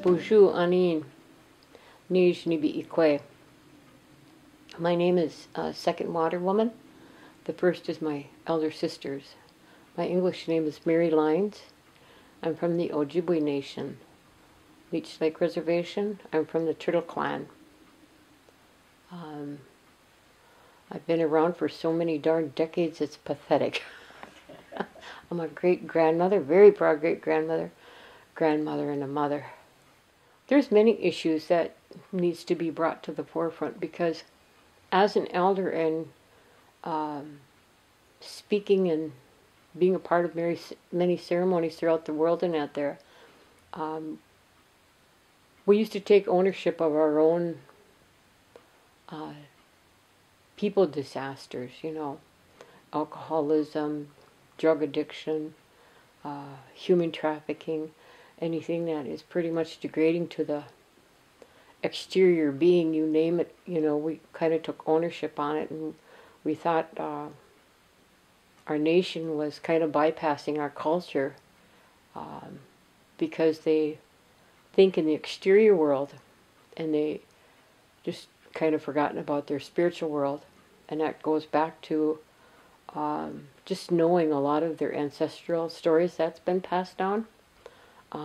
Bonjour, Anin, Nij Nibi Ikwe. My name is Second Water Woman. The first is my elder sister's. My English name is Mary Lyons. I'm from the Ojibwe Nation, Leech Lake Reservation. I'm from the Turtle Clan. I've been around for so many darn decades, it's pathetic. I'm a great-grandmother, very proud great-grandmother, grandmother, and a mother. There's many issues that needs to be brought to the forefront because as an elder and speaking and being a part of many ceremonies throughout the world and out there, we used to take ownership of our own people disasters, alcoholism, drug addiction, human trafficking, anything that is pretty much degrading to the exterior being, you name it, we kind of took ownership on it, and we thought our nation was kind of bypassing our culture because they think in the exterior world and they just kind of forgotten about their spiritual world, and that goes back to just knowing a lot of their ancestral stories that's been passed down.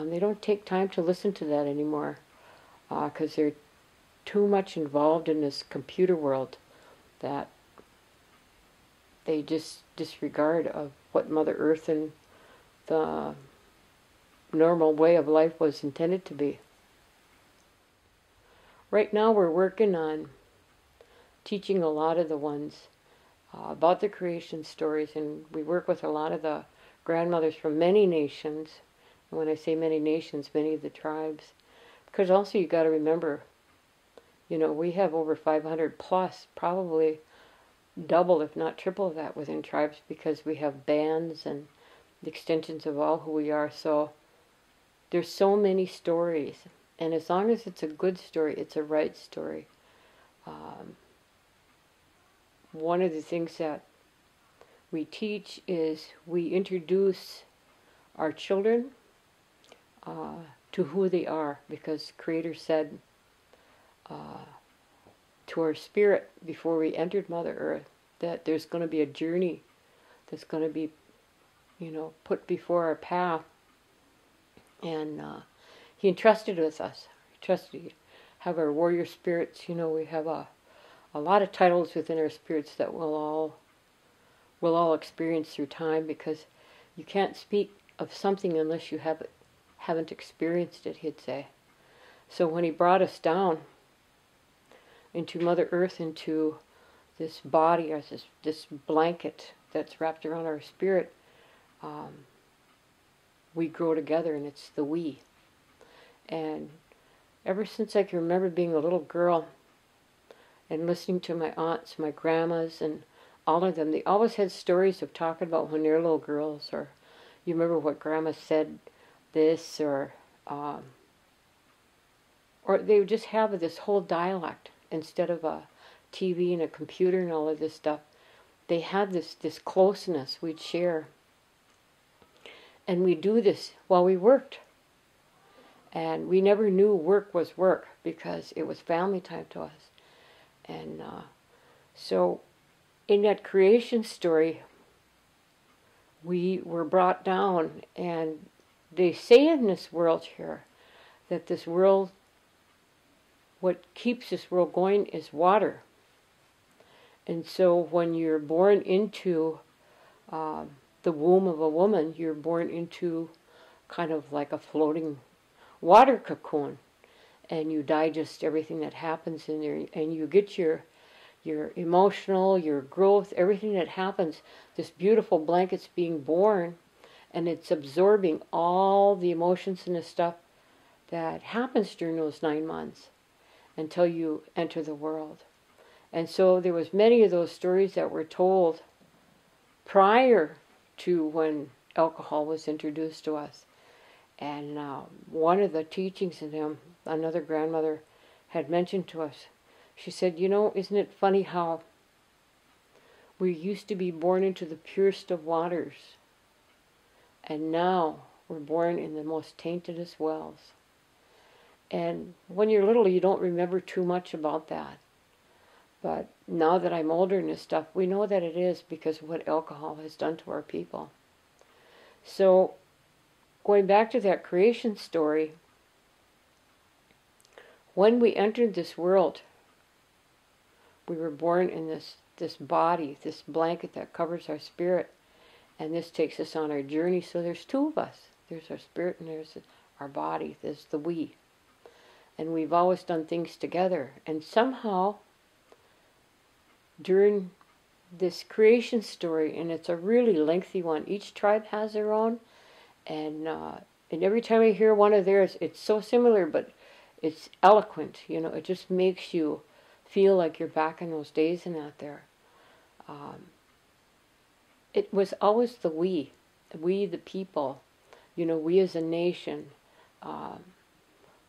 They don't take time to listen to that anymore because they're too much involved in this computer world that they just disregard of what Mother Earth and the normal way of life was intended to be. Right now we're working on teaching a lot of the ones about the creation stories, and we work with a lot of the grandmothers from many nations. And when I say many nations, many of the tribes, because also you got to remember, we have over 500 plus, probably double if not triple that within tribes, because we have bands and the extensions of all who we are. So there's so many stories, and as long as it's a good story, it's a right story. One of the things that we teach is we introduce our children to who they are, because Creator said to our spirit before we entered Mother Earth that there's going to be a journey that's going to be, put before our path, and He entrusted with us. He trusted you. Have our warrior spirits. We have a lot of titles within our spirits that we'll all experience through time, because you can't speak of something unless you haven't experienced it, he'd say. So when He brought us down into Mother Earth, into this body, or this blanket that's wrapped around our spirit, we grow together, and it's the we. And ever since I can remember being a little girl and listening to my aunts, my grandmas, and all of them, they always had stories of talking about when they were little girls, or you remember what grandma said this, or they would just have this whole dialect instead of a TV and a computer and all of this stuff. They had this closeness we'd share, and we do this while we worked, and we never knew work was work because it was family time to us. And so in that creation story, we were brought down, and they say in this world here that this world, what keeps this world going is water. And so when you're born into the womb of a woman, you're born into kind of like a floating water cocoon, and you digest everything that happens in there, and you get your emotional, your growth, everything that happens. This beautiful blanket's being born, and it's absorbing all the emotions and the stuff that happens during those 9 months until you enter the world. And so there was many of those stories that were told prior to when alcohol was introduced to us. And one of the teachings in them, another grandmother had mentioned to us, she said, isn't it funny how we used to be born into the purest of waters, and now we're born in the most taintedest wells. And when you're little, you don't remember too much about that. But now that I'm older and this stuff, we know that it is because of what alcohol has done to our people. So, going back to that creation story, when we entered this world, we were born in this body, this blanket that covers our spirit, and this takes us on our journey. So there's two of us. There's our spirit and there's our body. There's the we. And we've always done things together. And somehow, during this creation story, and it's a really lengthy one, each tribe has their own, and every time I hear one of theirs, it's so similar, but it's eloquent. It just makes you feel like you're back in those days and out there. It was always the we the people, we as a nation.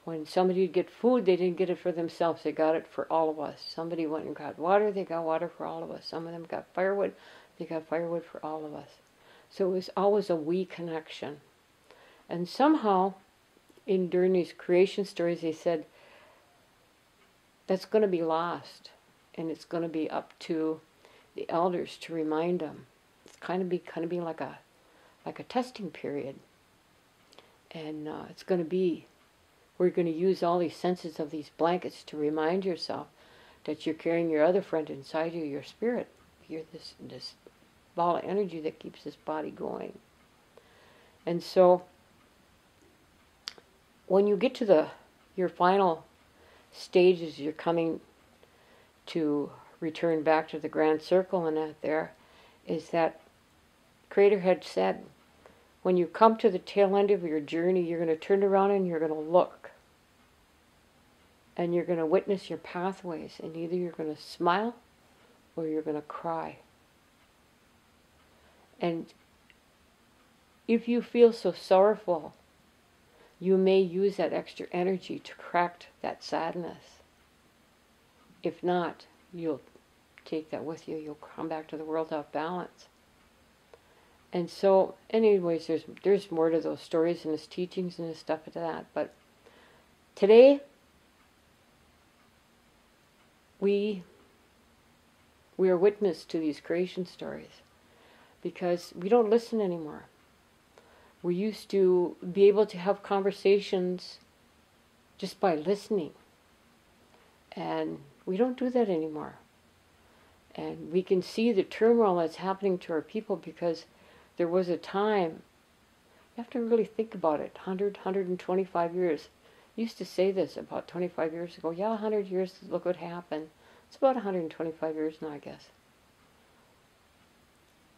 When somebody would get food, they didn't get it for themselves, they got it for all of us. Somebody went and got water, they got water for all of us. Some of them got firewood, they got firewood for all of us. So it was always a we connection. And somehow, during these creation stories, they said, that's going to be lost. And it's going to be up to the elders to remind them. It's kind of be like a testing period. And it's going to be, we're going to use all these senses of these blankets to remind yourself that you're carrying your other friend inside you, your spirit. You're this ball of energy that keeps this body going. And so, when you get to your final stages, you're coming to return back to the grand circle, and that there is that Creator had said, when you come to the tail end of your journey, you're going to turn around and you're going to look. And you're going to witness your pathways, and either you're going to smile or you're going to cry. And if you feel so sorrowful, you may use that extra energy to correct that sadness. If not, you'll take that with you. You'll come back to the world off balance. And so, anyways, there's more to those stories and his teachings and his stuff to that. But today, we are witness to these creation stories because we don't listen anymore. We used to be able to have conversations just by listening. And we don't do that anymore. And we can see the turmoil that's happening to our people because there was a time, you have to really think about it, 125 years. I used to say this about 25 years ago. Yeah, 100 years, look what happened. It's about 125 years now, I guess.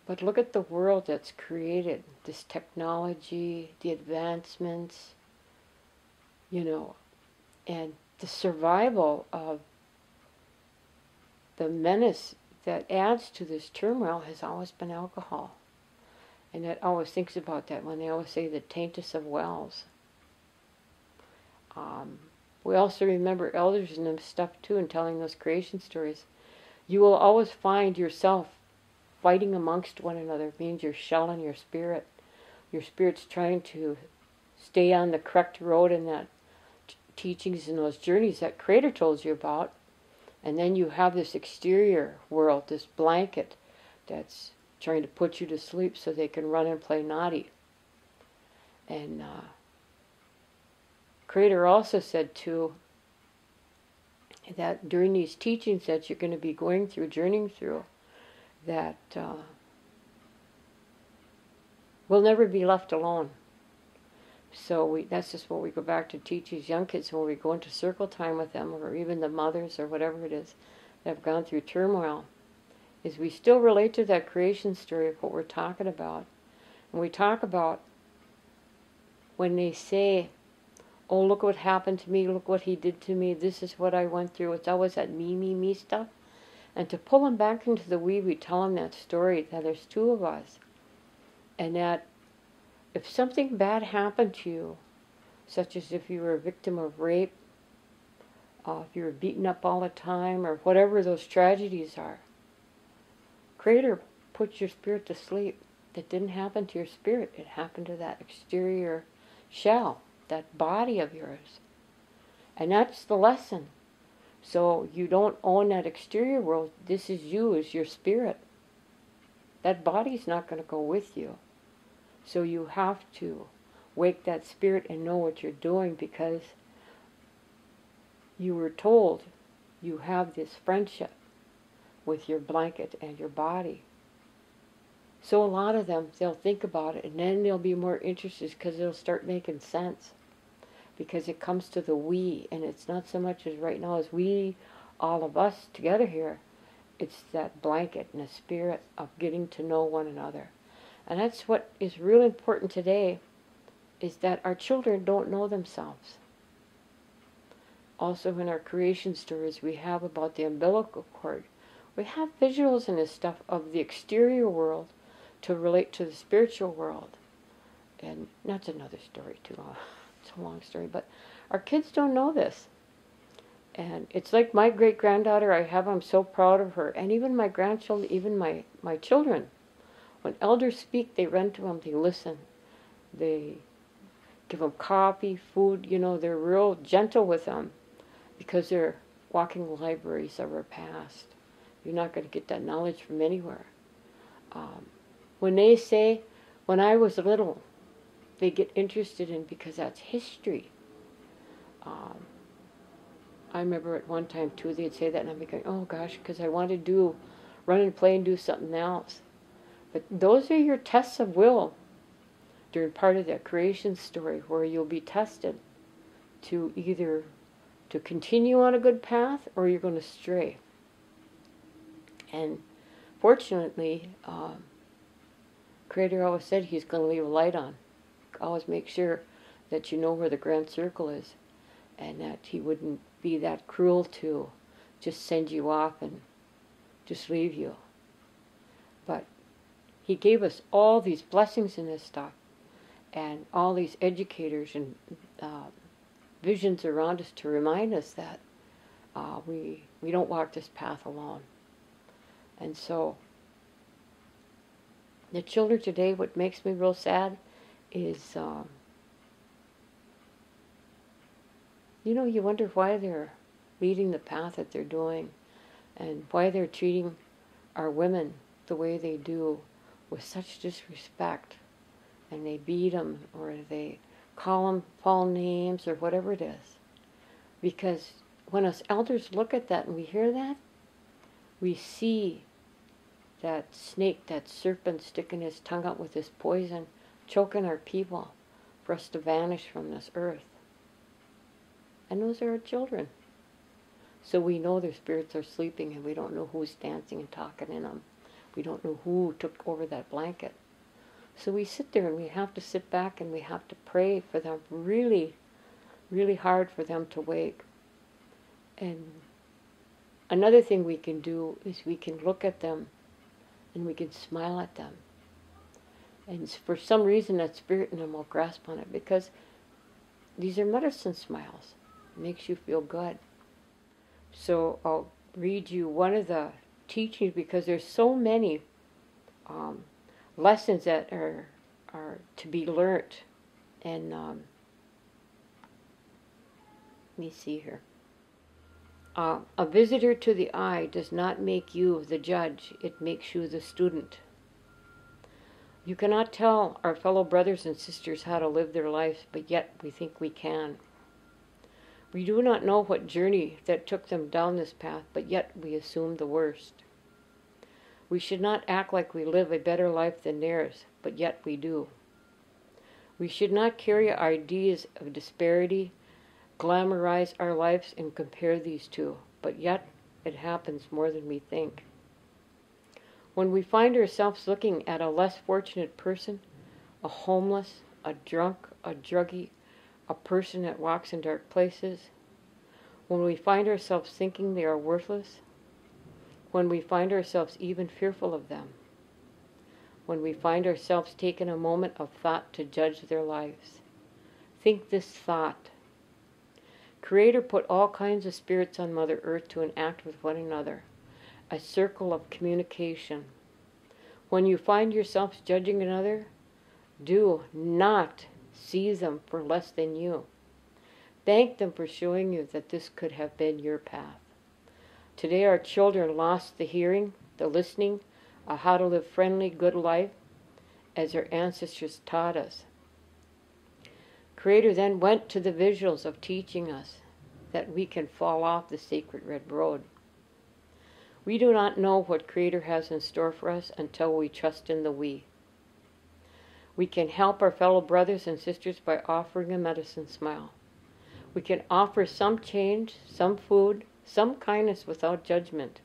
But look at the world that's created, this technology, the advancements, and the survival of the menace that adds to this turmoil has always been alcohol. And that always thinks about that when they always say the taintus of wells. We also remember elders and them stuff too, and telling those creation stories. You will always find yourself fighting amongst one another. It means your shell and your spirit. Your spirit's trying to stay on the correct road in that teachings and those journeys that Creator told you about. And then you have this exterior world, this blanket that's trying to put you to sleep so they can run and play naughty. And Creator also said too that during these teachings that you're going to be going through, journeying through, that we'll never be left alone. So that's just what we go back to teach these young kids when we go into circle time with them, or even the mothers or whatever it is that have gone through turmoil, is we still relate to that creation story of what we're talking about. And we talk about when they say, oh, look what happened to me, look what he did to me, this is what I went through. It's always that me stuff. And to pull them back into the we tell them that story, that there's two of us. And that if something bad happened to you, such as if you were a victim of rape, if you were beaten up all the time, or whatever those tragedies are, Creator puts your spirit to sleep. That didn't happen to your spirit. It happened to that exterior shell, that body of yours. And that's the lesson. So you don't own that exterior world. This is you, is your spirit. That body's not going to go with you. So you have to wake that spirit and know what you're doing, because you were told you have this friendship with your blanket and your body. So a lot of them, they'll think about it, and then they'll be more interested because it'll start making sense. Because it comes to the we, and it's not so much as right now as we, all of us together here. It's that blanket and the spirit of getting to know one another. And that's what is really important today, is that our children don't know themselves. Also in our creation stories we have about the umbilical cord, we have visuals in this stuff of the exterior world to relate to the spiritual world. And that's another story too. It's a long story, but our kids don't know this. And it's like my great-granddaughter, I'm so proud of her. And even my grandchildren, even my children. When elders speak, they run to them, they listen. They give them coffee, food, they're real gentle with them. Because they're walking libraries of our past. You're not going to get that knowledge from anywhere. When they say, when I was little, they get interested in, because that's history. I remember at one time too, they'd say that, and I'd be going, oh gosh, because I want to run and play and do something else. But those are your tests of will during part of that creation story, where you'll be tested to either to continue on a good path or you're going to stray. And fortunately, Creator always said He's going to leave a light on. Always make sure that you know where the grand circle is, and that He wouldn't be that cruel to just send you off and just leave you. But He gave us all these blessings in this stuff, and all these educators and visions around us to remind us that we don't walk this path alone. And so the children today, what makes me real sad is, you wonder why they're leading the path that they're doing, and why they're treating our women the way they do, with such disrespect, and they beat them, or they call them false names, or whatever it is. Because when us elders look at that and we hear that, we see that snake, that serpent sticking his tongue out with his poison, choking our people for us to vanish from this earth. And those are our children. So we know their spirits are sleeping, and we don't know who's dancing and talking in them. We don't know who took over that blanket. So we sit there and we have to sit back and we have to pray for them, really, really hard for them to wake. And another thing we can do is we can look at them and we can smile at them. And for some reason that spirit in them will grasp on it, because these are medicine smiles. It makes you feel good. So I'll read you one of the teachings, because there's so many lessons that are to be learnt. And let me see here. A visitor to the eye does not make you the judge, it makes you the student. You cannot tell our fellow brothers and sisters how to live their lives, but yet we think we can. We do not know what journey that took them down this path, but yet we assume the worst. We should not act like we live a better life than theirs, but yet we do. We should not carry ideas of disparity, glamorize our lives, and compare these two, but yet it happens more than we think. When we find ourselves looking at a less fortunate person, a homeless, a drunk, a druggie, a person that walks in dark places, when we find ourselves thinking they are worthless, when we find ourselves even fearful of them, when we find ourselves taking a moment of thought to judge their lives, think this thought: Creator put all kinds of spirits on Mother Earth to enact with one another, a circle of communication. When you find yourself judging another, do not see them for less than you. Thank them for showing you that this could have been your path. Today our children lost the hearing, the listening, of how to live friendly, good life as our ancestors taught us. Creator then went to the visuals of teaching us that we can fall off the sacred red road. We do not know what Creator has in store for us until we trust in the we. We can help our fellow brothers and sisters by offering a medicine smile. We can offer some change, some food, some kindness without judgment.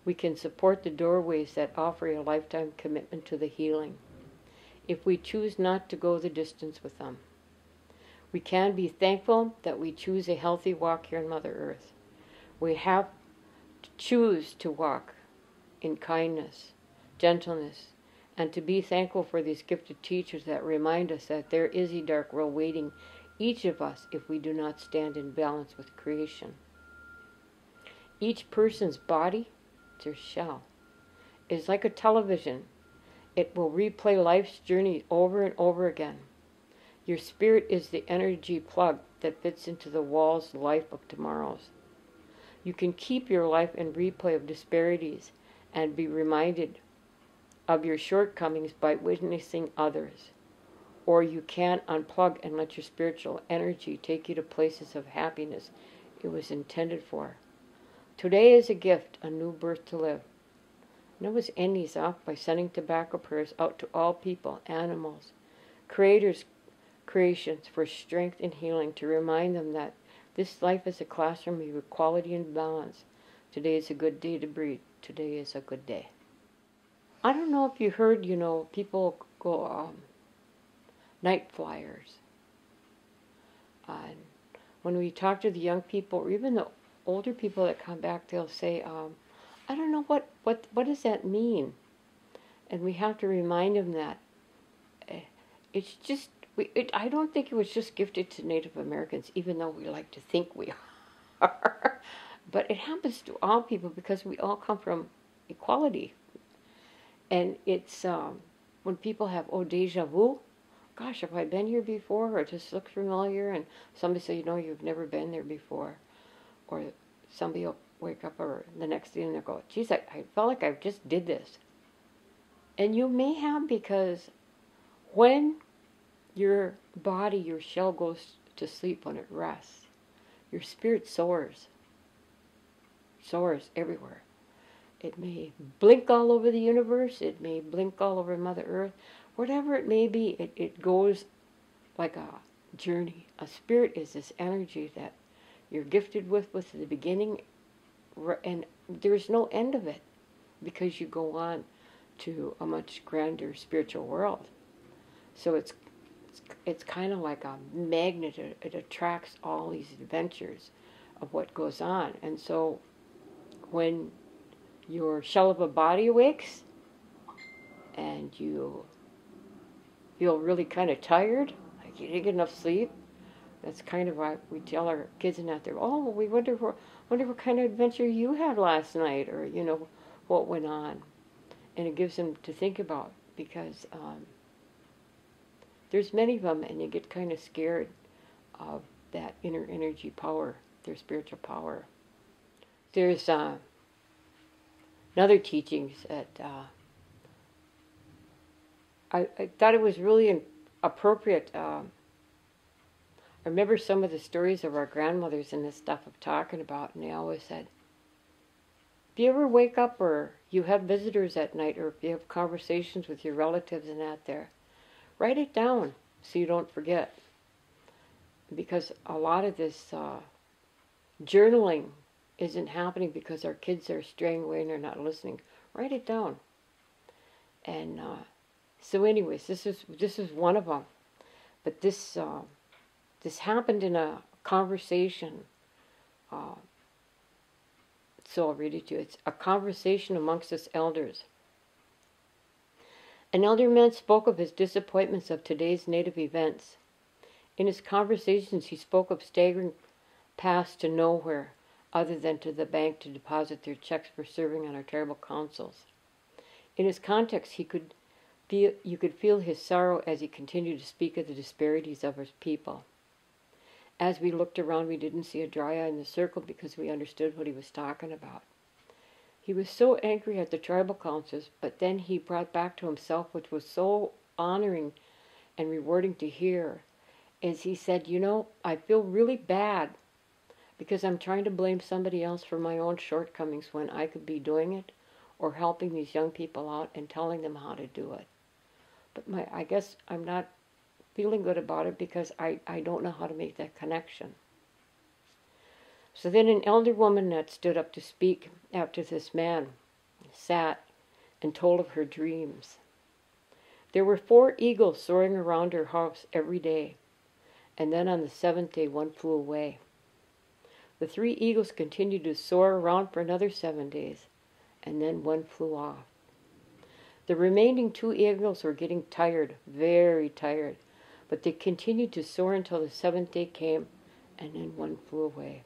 We can support the doorways that offer a lifetime commitment to the healing, if we choose not to go the distance with them. We can be thankful that we choose a healthy walk here on Mother Earth. We have to choose to walk in kindness, gentleness, and to be thankful for these gifted teachers that remind us that there is a dark world waiting each of us if we do not stand in balance with creation. Each person's body, their shell, is like a television. It will replay life's journey over and over again. Your spirit is the energy plug that fits into the wall's life of tomorrow's. You can keep your life in replay of disparities and be reminded of your shortcomings by witnessing others. Or you can unplug and let your spiritual energy take you to places of happiness it was intended for. Today is a gift, a new birth to live. Noah's end these off by sending tobacco prayers out to all people, animals, creators, creations for strength and healing, to remind them that this life is a classroom of equality and balance. Today is a good day to breathe. Today is a good day. I don't know if you heard, people go night flyers. And when we talk to the young people, or even the older people that come back, they'll say, I don't know, what does that mean? And we have to remind them that it's just, I don't think it was just gifted to Native Americans, even though we like to think we are. But it happens to all people because we all come from equality. And it's, when people have, deja vu, gosh, have I been here before? Or it just looks familiar, and somebody say, you've never been there before. Or somebody will wake up or the next day and they'll go, geez, I felt like I just did this. And you may have, because when your body, your shell goes to sleep, when it rests, your spirit soars everywhere. It may blink all over the universe, it may blink all over Mother Earth, whatever it may be, it goes like a journey. A spirit is this energy that you're gifted with the beginning, and there's no end of it, because you go on to a much grander spiritual world. So it's kind of like a magnet. It attracts all these adventures of what goes on. And so when your shell of a body awakes and you feel really kind of tired, like you didn't get enough sleep, that's kind of why we tell our kids and out there, we wonder what kind of adventure you had last night, or what went on. And it gives them to think about, because there's many of them, and you get kind of scared of that inner energy power, their spiritual power. There's another teachings that I thought it was really appropriate. I remember some of the stories of our grandmothers and this stuff of talking about, and they always said, if you ever wake up or you have visitors at night, or if you have conversations with your relatives and that there, write it down so you don't forget. Because a lot of this journaling isn't happening because our kids are straying away and they're not listening. Write it down. And so anyways, this is one of them. But this happened in a conversation. So I'll read it to you. It's a conversation amongst us elders. An elder man spoke of his disappointments of today's native events. In his conversations, he spoke of staggering paths to nowhere other than to the bank to deposit their checks for serving on our tribal councils. In his context, you could feel his sorrow as he continued to speak of the disparities of his people. As we looked around, we didn't see a dry eye in the circle because we understood what he was talking about. He was so angry at the tribal councils, but then he brought back to himself, which was so honoring and rewarding to hear, is he said, you know, I feel really bad because I'm trying to blame somebody else for my own shortcomings when I could be doing it or helping these young people out and telling them how to do it. But I guess I'm not feeling good about it because I don't know how to make that connection. So then an elder woman that stood up to speak after this man sat and told of her dreams. There were 4 eagles soaring around her house every day, and then on the 7th day one flew away. The 3 eagles continued to soar around for another 7 days, and then one flew off. The remaining 2 eagles were getting tired, very tired, but they continued to soar until the 7th day came, and then one flew away.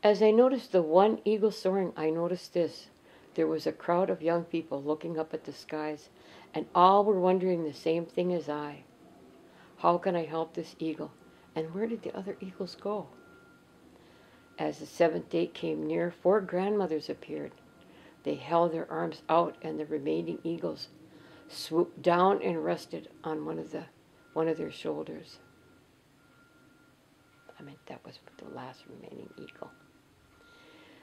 As I noticed the one eagle soaring, I noticed this. There was a crowd of young people looking up at the skies, and all were wondering the same thing as I. How can I help this eagle? And where did the other eagles go? As the 7th day came near, 4 grandmothers appeared. They held their arms out, and the remaining eagles swooped down and rested on one of their shoulders. That was the last remaining eagle.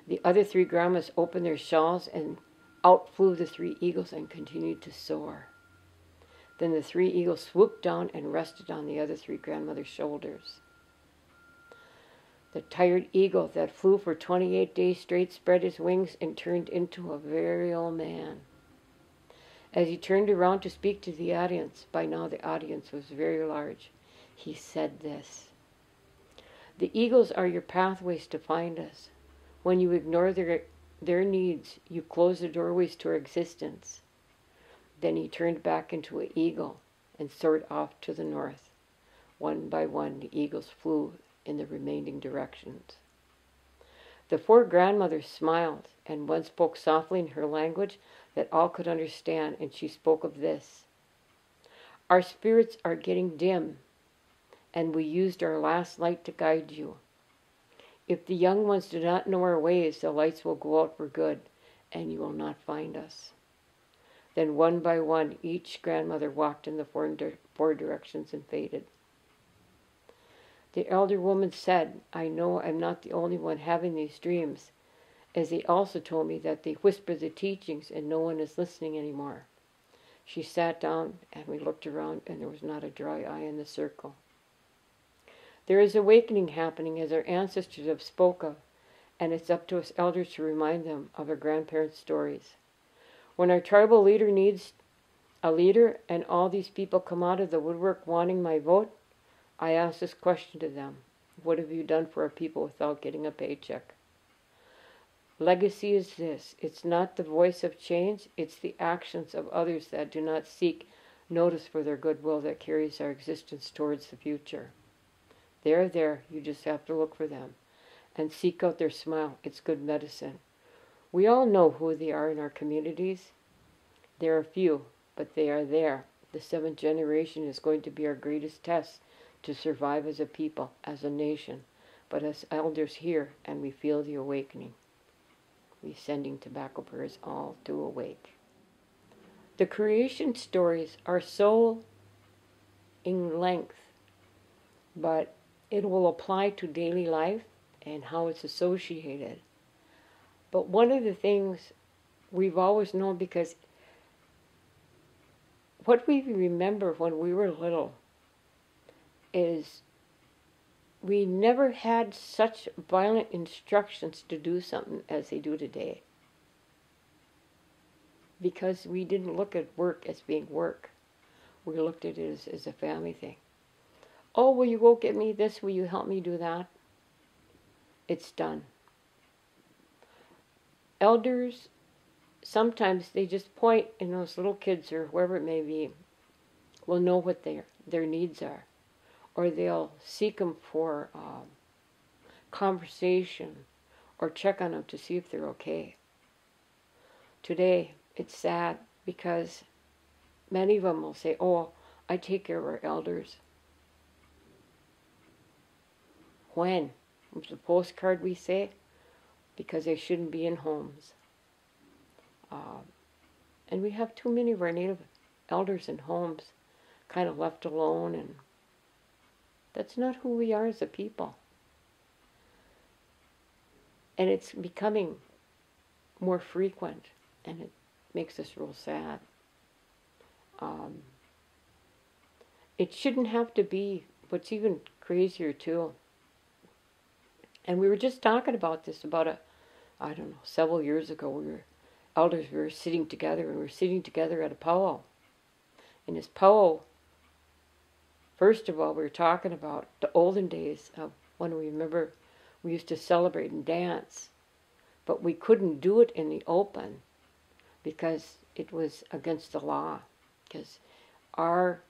The other 3 grandmas opened their shawls, and out flew the 3 eagles and continued to soar. Then the 3 eagles swooped down and rested on the other 3 grandmothers' shoulders. The tired eagle that flew for 28 days straight spread his wings and turned into a very old man. As he turned around to speak to the audience, by now the audience was very large, he said this: "The eagles are your pathways to find us. When you ignore their needs, you close the doorways to our existence." Then he turned back into an eagle and soared off to the north. One by one, the eagles flew in the remaining directions. The 4 grandmothers smiled, and one spoke softly in her language that all could understand, and she spoke of this: "Our spirits are getting dim, and we used our last light to guide you. If the young ones do not know our ways, the lights will go out for good, and you will not find us." Then one by one, each grandmother walked in the 4 directions and faded. The elder woman said, "I know I'm not the only one having these dreams, as they also told me that they whisper the teachings and no one is listening anymore." She sat down, and we looked around, and there was not a dry eye in the circle. There is awakening happening, as our ancestors have spoke of, and it's up to us elders to remind them of our grandparents' stories. When our tribal leader needs a leader, and all these people come out of the woodwork wanting my vote, I ask this question to them: what have you done for our people without getting a paycheck? Legacy is this: it's not the voice of change, it's the actions of others that do not seek notice for their goodwill that carries our existence towards the future. They're there, you just have to look for them and seek out their smile. It's good medicine. We all know who they are in our communities. There are few, but they are there. The 7th generation is going to be our greatest test to survive as a people, as a nation, but as elders here, and we feel the awakening. We sending tobacco prayers all to awake. The creation stories are so in length, but it will apply to daily life and how it's associated. But one of the things we've always known, because what we remember when we were little is we never had such violent instructions to do something as they do today. Because we didn't look at work as being work. We looked at it as a family thing. Oh, will you go get me this? Will you help me do that? It's done. Elders, sometimes they just point, and those little kids or whoever it may be will know what their needs are. Or they'll seek them for conversation or check on them to see if they're okay. Today, it's sad because many of them will say, "Oh, I take care of our elders." when. It's a postcard, we say, because they shouldn't be in homes. And we have too many of our native elders in homes, kind of left alone, and that's not who we are as a people. And it's becoming more frequent, and it makes us real sad. It shouldn't have to be. What's even crazier too, and we were just talking about this about I don't know, several years ago. We were sitting together, and we were sitting together at a powwow. In this powwow, first of all, we were talking about the olden days of when we remember we used to celebrate and dance, but we couldn't do it in the open because it was against the law, because our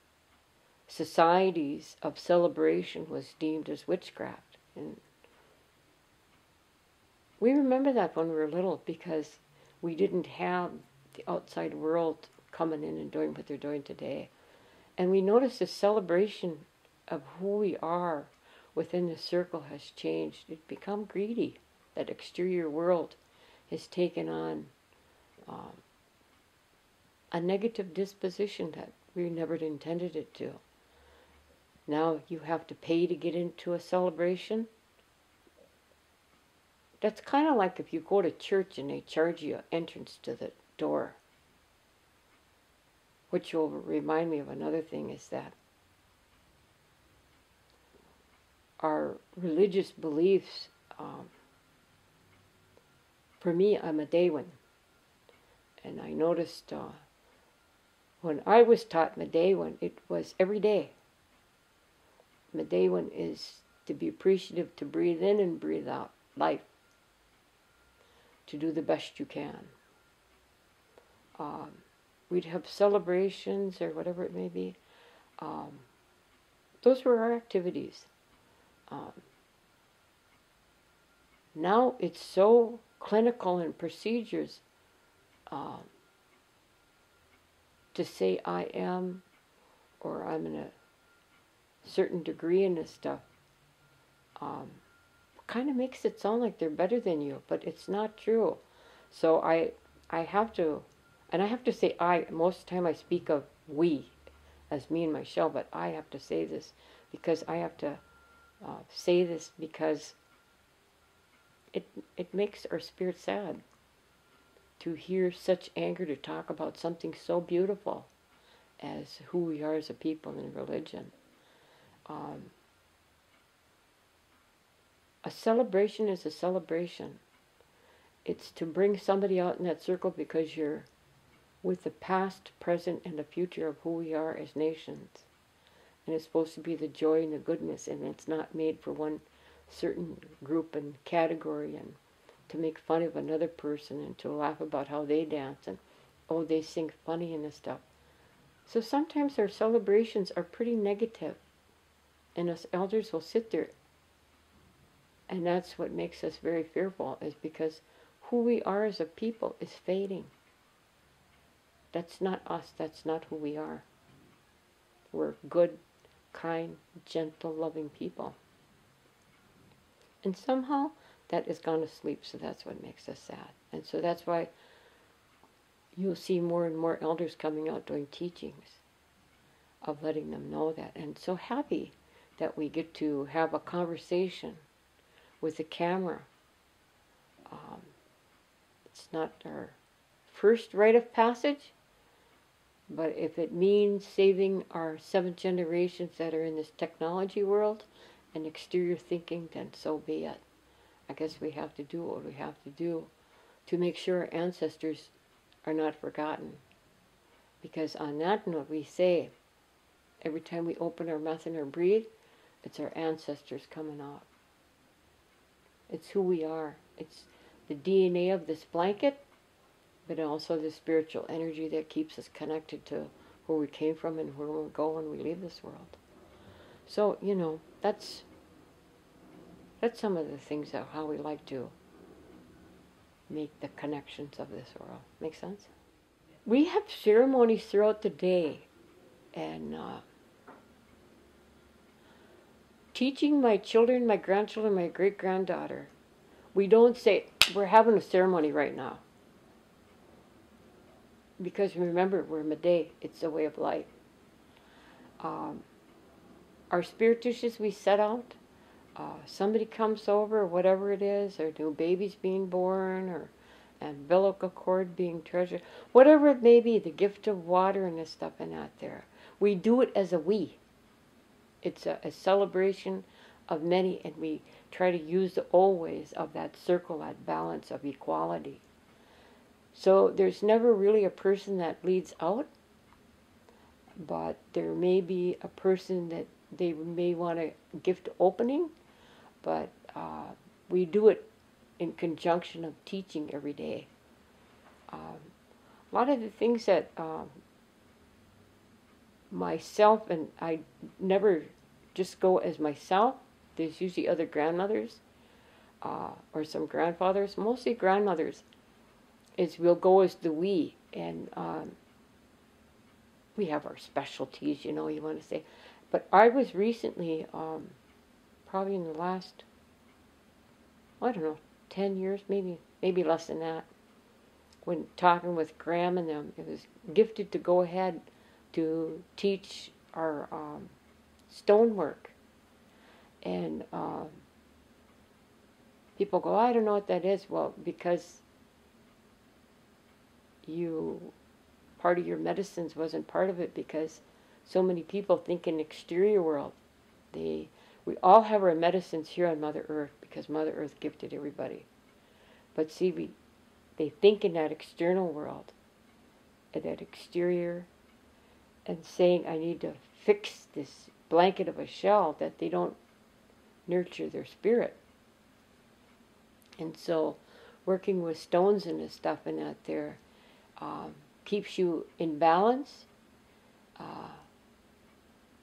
societies of celebration was deemed as witchcraft. And we remember that when we were little because we didn't have the outside world coming in and doing what they're doing today. And we noticed the celebration of who we are within the circle has changed. It's become greedy. That exterior world has taken on a negative disposition that we never intended it to. Now you have to pay to get into a celebration. That's kind of like if you go to church and they charge you entrance to the door. Which will remind me of another thing, is that our religious beliefs, for me, I'm a Dewan. And I noticed when I was taught Medewan, it was every day. Medewan is to be appreciative, to breathe in and breathe out life, to do the best you can. We'd have celebrations or whatever it may be. Those were our activities. Now it's so clinical in procedures to say I am, or I'm in a certain degree in this stuff, kind of makes it sound like they're better than you, but it's not true. So I have to, and I have to say most of the time I speak of we, as me and my shell, but I have to say this because I have to say this because it makes our spirit sad to hear such anger, to talk about something so beautiful as who we are as a people in religion. A celebration is a celebration. It's to bring somebody out in that circle because you're with the past, present, and the future of who we are as nations. And it's supposed to be the joy and the goodness, and it's not made for one certain group and category, and to make fun of another person and to laugh about how they dance and, oh, they sing funny and this stuff. So sometimes our celebrations are pretty negative, and us elders will sit there, and that's what makes us very fearful, is because who we are as a people is fading. That's not us. That's not who we are. We're good, kind, gentle, loving people. And somehow that has gone to sleep, so that's what makes us sad. And so that's why you'll see more and more elders coming out doing teachings of letting them know that. And so happy that we get to have a conversation with the camera. It's not our first rite of passage, but if it means saving our 7th generations that are in this technology world and exterior thinking, then so be it. I guess we have to do what we have to do to make sure our ancestors are not forgotten. Because on that note, we say, every time we open our mouth and our breathe, it's our ancestors coming out. It's who we are. It's the DNA of this blanket, but also the spiritual energy that keeps us connected to where we came from and where we'll go when we leave this world. So, you know, that's some of the things of how we like to make the connections of this world. Make sense? We have ceremonies throughout the day, and teaching my children, my grandchildren, my great-granddaughter, we don't say, we're having a ceremony right now. Because remember, we're Madé, it's a way of life. Our spirit dishes we set out, somebody comes over, or whatever it is, or new babies being born, or umbilical cord being treasured, whatever it may be, the gift of water and this stuff and that there. We do it as a we. It's a celebration of many, and we try to use the always of that circle, that balance of equality. So there's never really a person that leads out, but there may be a person that they may want a gift opening, but we do it in conjunction of teaching every day. A lot of the things that myself, and I never just go as myself, there's usually other grandmothers or some grandfathers, mostly grandmothers, is we'll go as the we, and we have our specialties, you know, you want to say. But I was recently, probably in the last, I don't know, 10 years, maybe less than that, when talking with Graham and them, it was gifted to go ahead to teach our stonework. And people go, I don't know what that is. Well, because part of your medicines wasn't part of it, because so many people think in exterior world. We all have our medicines here on Mother Earth, because Mother Earth gifted everybody. But see, they think in that external world, in that exterior, and saying, I need to fix this blanket of a shell, that they don't nurture their spirit. And so working with stones and this stuff and that there keeps you in balance,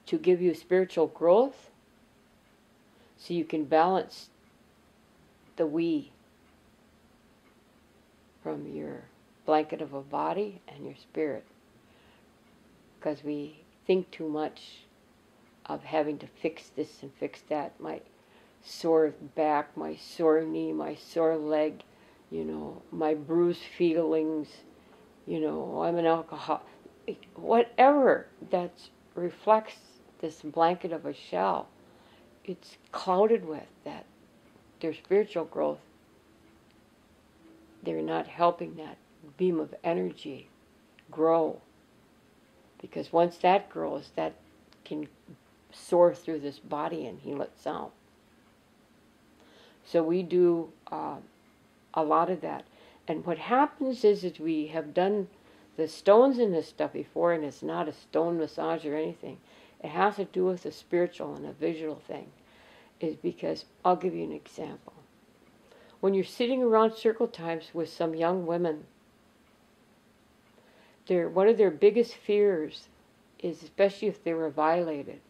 to give you spiritual growth, so you can balance the we from your blanket of a body and your spirit. Because we think too much of having to fix this and fix that. My sore back, my sore knee, my sore leg, you know, my bruised feelings, you know, I'm an alcoholic. Whatever that reflects this blanket of a shell, it's clouded with that. Their spiritual growth, they're not helping that beam of energy grow. Because once that grows, that can soar through this body and heal itself. So we do a lot of that. And what happens is we have done the stones in this stuff before, and it's not a stone massage or anything. It has to do with a spiritual and a visual thing. Is because, I'll give you an example. When you're sitting around circle times with some young women, one of their biggest fears is, especially if they were violated,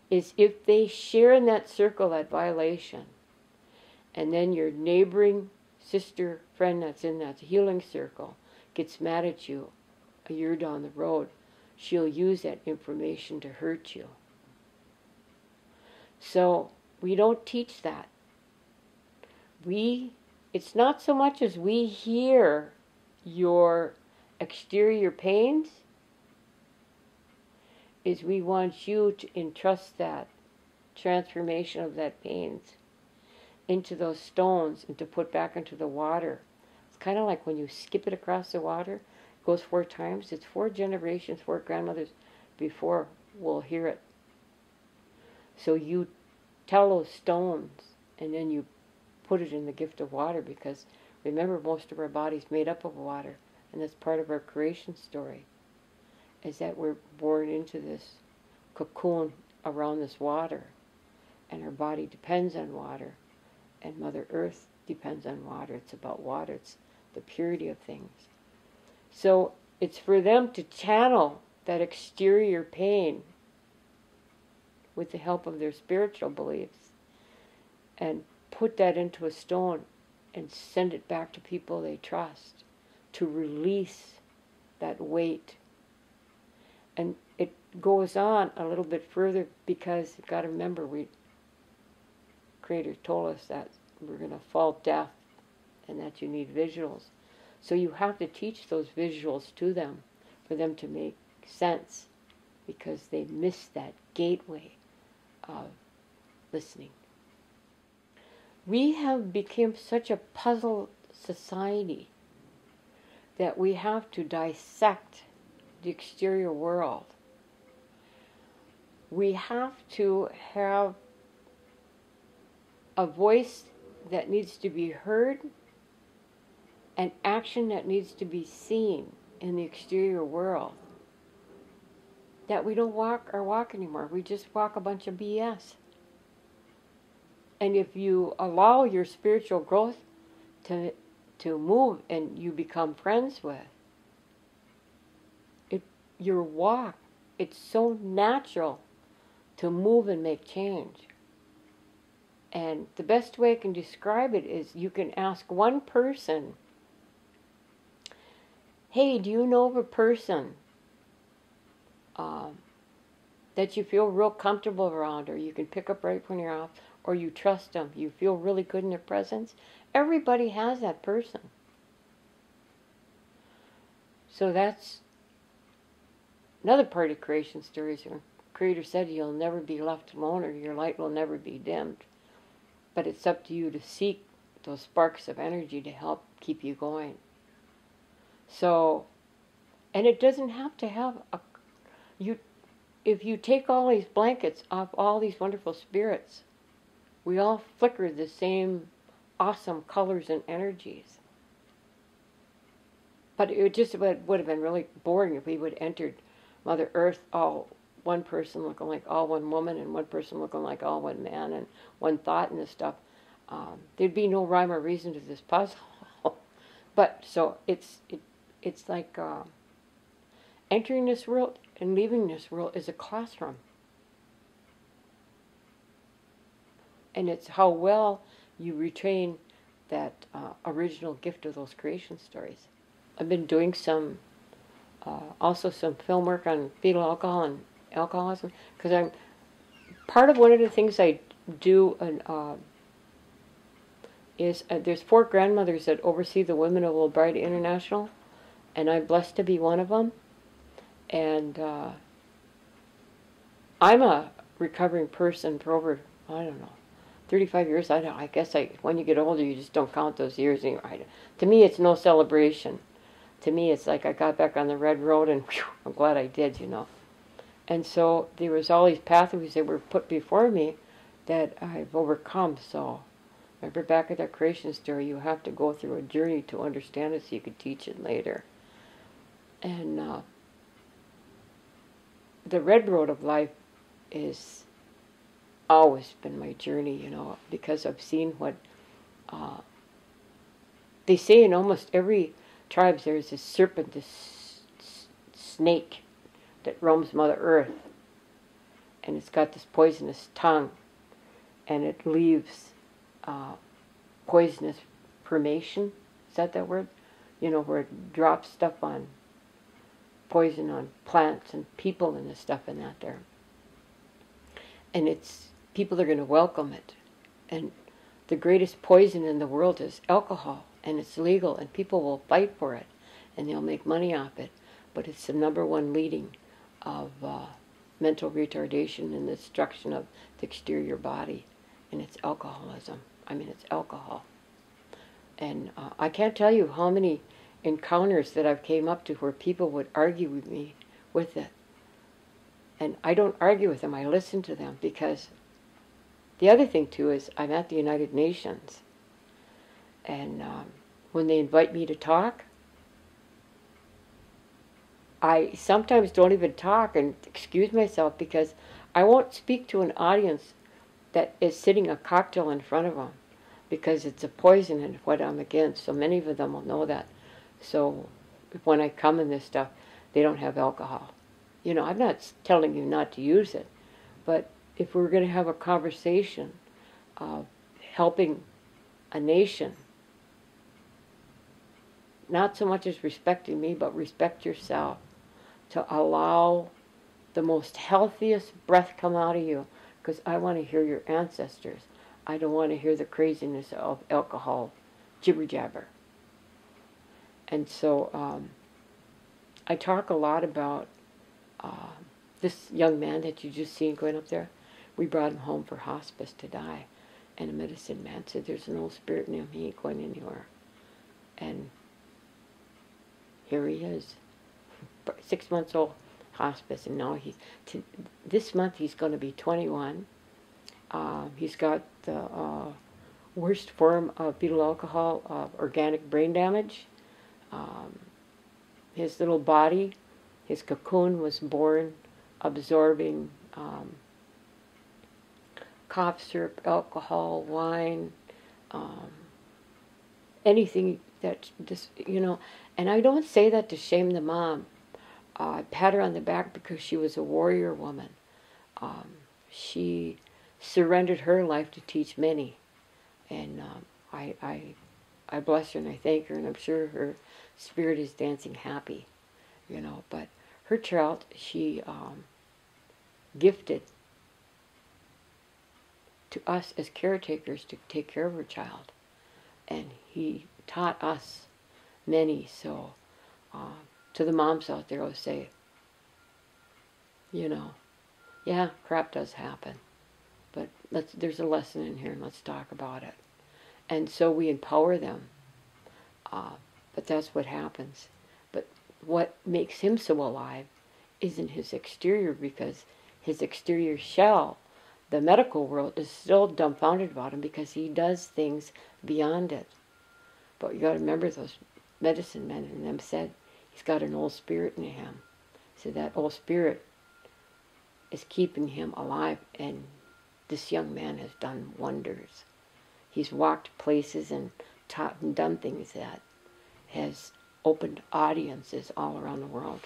is if they share in that circle, that violation, and then your neighboring sister, friend that's in that healing circle gets mad at you a year down the road, she'll use that information to hurt you. So we don't teach that. It's not so much as we hear your exterior pains, is we want you to entrust that transformation of that pains into those stones and to put back into the water. It's kind of like when you skip it across the water, it goes 4 times. It's 4 generations, 4 grandmothers before will hear it. So you tell those stones, and then you put it in the gift of water, because remember, most of our body's made up of water, and that's part of our creation story, is that we're born into this cocoon around this water, and our body depends on water, and Mother Earth depends on water. It's about water. It's the purity of things. So it's for them to channel that exterior pain with the help of their spiritual beliefs, and put that into a stone and send it back to people they trust, to release that weight And it goes on a little bit further because you've got to remember, Creator told us that we're going to fall deaf and that you need visuals. So you have to teach those visuals to them for them to make sense, because they miss that gateway of listening. We have become such a puzzle society that we have to dissect the exterior world. We have to have a voice that needs to be heard and action that needs to be seen in the exterior world. That we don't walk our walk anymore. We just walk a bunch of BS. And if you allow your spiritual growth to move and you become friends with, your walk, it's so natural to move and make change. And the best way I can describe it is you can ask one person, hey, do you know of a person that you feel real comfortable around, or you can pick up right when you're off, or you trust them, you feel really good in their presence? Everybody has that person. So that's another part of creation stories. The Creator said you'll never be left alone, or your light will never be dimmed. But it's up to you to seek those sparks of energy to help keep you going. So, and it doesn't have to have if you take all these blankets off all these wonderful spirits, we all flicker the same awesome colors and energies. But it just would have been really boring if we would have entered Mother Earth all one person looking like all one woman, and one person looking like all one man, and one thought and this stuff. There'd be no rhyme or reason to this puzzle. But so it's like entering this world and leaving this world is a classroom. And it's how well you retain that original gift of those creation stories. I've been doing also some film work on fetal alcohol and alcoholism, because I'm part of one of the things I do is there's 4 grandmothers that oversee the Women of Old Bride International, and I'm blessed to be one of them. And I'm a recovering person for over, I don't know, 35 years. I guess when you get older, you just don't count those years anymore. To me, it's no celebration. To me, it's like I got back on the red road, and whew, I'm glad I did, And so there was all these pathways that were put before me that I've overcome. So remember back at that creation story, you have to go through a journey to understand it so you could teach it later. And the red road of life is always been my journey, because I've seen what they say in almost every tribe. There's this serpent, this snake that roams Mother Earth, and it's got this poisonous tongue, and it leaves poisonous formation. Is that word? Where it drops stuff on poison on plants and people and the stuff in that there. And people are going to welcome it. And the greatest poison in the world is alcohol, and it's legal, and people will fight for it, and they'll make money off it. But it's the #1 leading of mental retardation and the destruction of the exterior body, and it's alcoholism. It's alcohol. And I can't tell you how many encounters that I've came up to where people would argue with me with it. And I don't argue with them, I listen to them, because the other thing too is I'm at the United Nations, and when they invite me to talk, I sometimes don't even talk and excuse myself, because I won't speak to an audience that is sitting a cocktail in front of them, because it's a poison and what I'm against. So many of them will know that. So when I come in this stuff, they don't have alcohol. I'm not telling you not to use it, but if we're going to have a conversation of helping a nation, not so much as respecting me, but respect yourself, to allow the most healthiest breath come out of you, because I want to hear your ancestors. I don't want to hear the craziness of alcohol jibber jabber. And so I talk a lot about this young man that you just seen going up there. We brought him home for hospice to die. And the medicine man said, there's an old spirit in him. He ain't going anywhere. And here he is. 6 months old, hospice. And now this month he's going to be 21. He's got the worst form of fetal alcohol, organic brain damage. His little body, his cocoon was born absorbing cough syrup, alcohol, wine, anything that just, and I don't say that to shame the mom. I pat her on the back because she was a warrior woman. She surrendered her life to teach many, and I bless her and I thank her, and I'm sure her spirit is dancing happy, but her child, she gifted to us as caretakers to take care of her child, and he taught us many. So to the moms out there, I would say, yeah, crap does happen, but there's a lesson in here, and let's talk about it. And so we empower them, but that's what happens. But what makes him so alive isn't his exterior, because his exterior shell, the medical world, is still dumbfounded about him because he does things beyond it. But you got to remember, those medicine men in them said he's got an old spirit in him. So that old spirit is keeping him alive, and this young man has done wonders. He's walked places and taught and done things that has opened audiences all around the world.